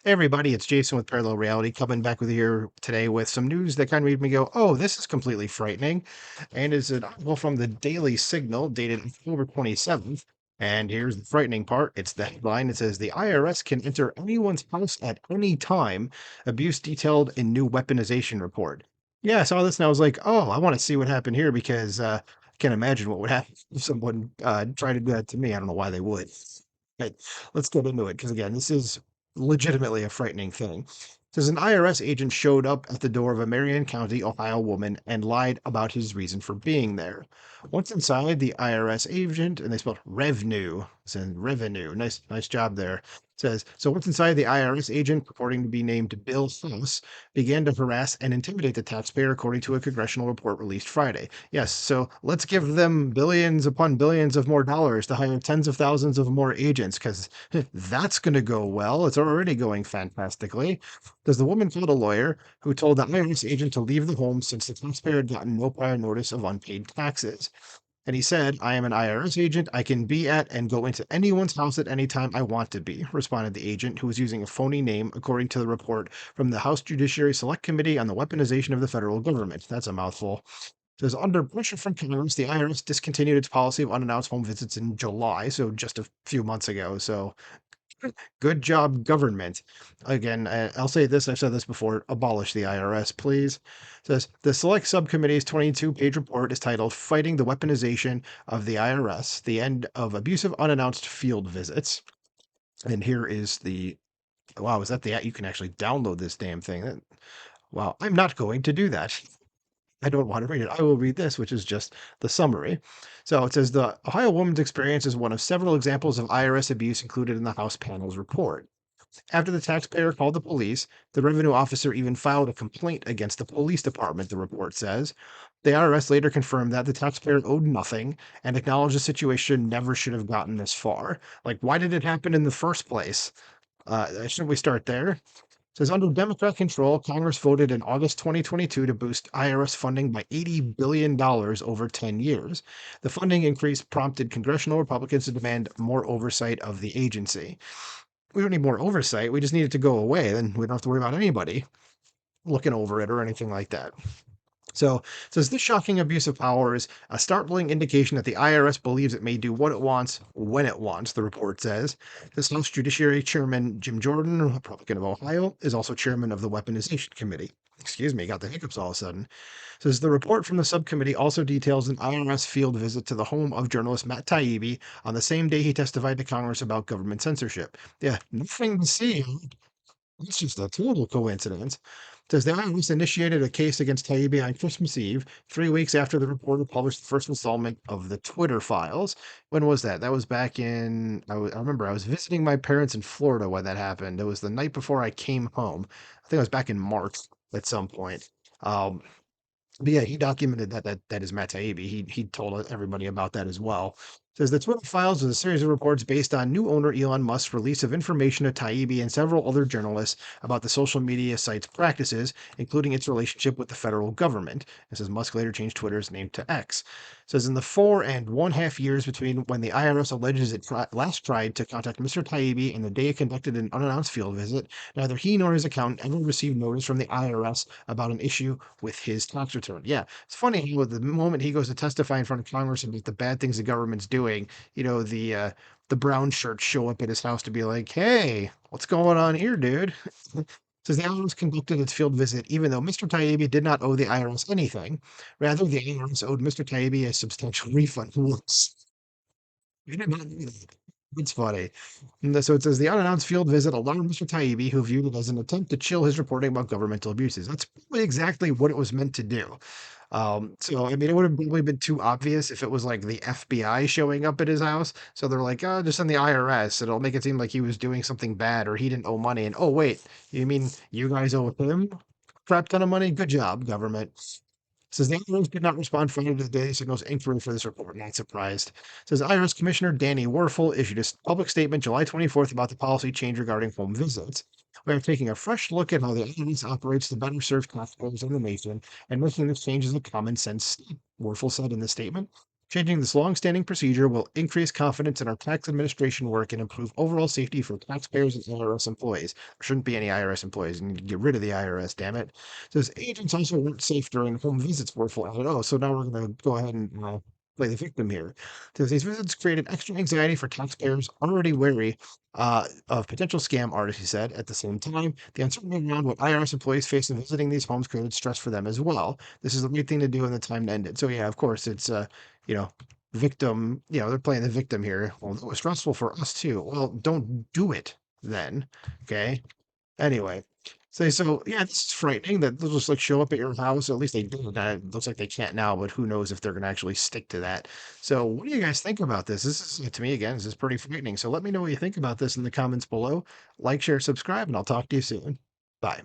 Hey everybody, it's Jason with Parallel Reality coming back with you here today with some news that kind of made me go, oh, this is completely frightening. And is an article from the Daily Signal dated October 27th. And here's the frightening part. It's the headline. It says the IRS can enter anyone's house at any time. Abuse detailed in new weaponization report. Yeah, I saw this and I was like, oh, I want to see what happened here because I can't imagine what would happen if someone tried to do that to me. I don't know why they would. But let's get into it because again, this is legitimately a frightening thing. Says an IRS agent showed up at the door of a Marion County, Ohio woman and lied about his reason for being there. Once inside, the IRS agent, and they spelled revenue, as in revenue. Nice job there. Says so. Once inside, the IRS agent, purporting to be named Bill House, began to harass and intimidate the taxpayer, according to a congressional report released Friday. Yes, so let's give them billions upon billions of more dollars to hire tens of thousands of more agents, because that's going to go well. It's already going fantastically. Does the woman called a lawyer who told the IRS agent to leave the home since the taxpayer had gotten no prior notice of unpaid taxes. And he said, I am an IRS agent. I can be at and go into anyone's house at any time I want to be, responded the agent, who was using a phony name, according to the report from the House Judiciary Select Committee on the Weaponization of the Federal Government. That's a mouthful. Says under pressure from Congress, the IRS discontinued its policy of unannounced home visits in July, so just a few months ago. So good job, government. Again, I'll say this, I've said this before, abolish the IRS, please. Says the select subcommittee's 22-page report is titled Fighting the Weaponization of the IRS, the End of Abusive Unannounced Field Visits. And here is the wow, is that the you can actually download this damn thing. Wow, I'm not going to do that. I don't want to read it. I will read this, which is just the summary. So it says the Ohio woman's experience is one of several examples of IRS abuse included in the House panel's report. After the taxpayer called the police, the revenue officer even filed a complaint against the police department, the report says. The IRS later confirmed that the taxpayer owed nothing and acknowledged the situation never should have gotten this far. Like, why did it happen in the first place? Shouldn't we start there? Says under Democrat control, Congress voted in August 2022 to boost IRS funding by $80 billion over 10 years. The funding increase prompted congressional Republicans to demand more oversight of the agency. We don't need more oversight. We just need it to go away. Then we don't have to worry about anybody looking over it or anything like that. So, says this shocking abuse of power is a startling indication that the IRS believes it may do what it wants when it wants, the report says. This House Judiciary Chairman Jim Jordan, Republican of Ohio, is also chairman of the Weaponization Committee. Excuse me, got the hiccups all of a sudden. Says the report from the subcommittee also details an IRS field visit to the home of journalist Matt Taibbi on the same day he testified to Congress about government censorship. Yeah, nothing to see. It's just a total coincidence. Says the IRS initiated a case against Taibbi on Christmas Eve, 3 weeks after the reporter published the first installment of the Twitter files. When was that? That was back in, I remember I was visiting my parents in Florida when that happened. It was the night before I came home. I think it was back in March at some point. Um, but yeah, he documented that is Matt Taibbi. He told everybody about that as well. Says the Twitter files is a series of reports based on new owner Elon Musk's release of information to Taibbi and several other journalists about the social media site's practices, including its relationship with the federal government. It says Musk later changed Twitter's name to X. Says in the 4.5 years between when the IRS alleges it last tried to contact Mr. Taibbi and the day it conducted an unannounced field visit, neither he nor his accountant ever received notice from the IRS about an issue with his tax return. Yeah, it's funny how the moment he goes to testify in front of Congress about the bad things the government's doing, the brown shirts show up at his house to be like, "Hey, what's going on here, dude?" Says the IRS conducted its field visit even though Mr. Taibbi did not owe the IRS anything. Rather, the IRS owed Mr. Taibbi a substantial refund. Whoops. I did not do that. It's funny. So it says the unannounced field visit alarmed Mr. Taibbi, who viewed it as an attempt to chill his reporting about governmental abuses. That's probably exactly what it was meant to do. So I mean, it would have probably been too obvious if it was like the FBI showing up at his house. So they're like, oh, just send the IRS. It'll make it seem like he was doing something bad or he didn't owe money. And oh, wait, you mean you guys owe him a crap ton of money? Good job, government. Says the IRS did not respond Friday to the Daily Signal's inquiry for this report. Not surprised. Says IRS Commissioner Danny Werfel issued a public statement July 24th about the policy change regarding home visits. We are taking a fresh look at how the IRS operates to better serve taxpayers in the nation and making this change as a common sense step, Werfel said in the statement. Changing this long-standing procedure will increase confidence in our tax administration work and improve overall safety for taxpayers and IRS employees. There shouldn't be any IRS employees. You need to get rid of the IRS, damn it. Says agents also weren't safe during home visits were flagged. Oh, so now we're going to go ahead and play the victim here. Says these visits created extra anxiety for taxpayers already wary of potential scam artists, he said. At the same time, the uncertainty around what IRS employees face in visiting these homes created stress for them as well. This is the right thing to do and the time to end it. So yeah, of course, it's you know, victim, they're playing the victim here. Well, it was stressful for us too. Well, don't do it then. Okay. Anyway. So yeah, this is frightening that they'll just like show up at your house. At least they did. It looks like they can't now, but who knows if they're gonna actually stick to that. So what do you guys think about this? This is to me again, this is pretty frightening. So let me know what you think about this in the comments below. Like, share, subscribe, and I'll talk to you soon. Bye.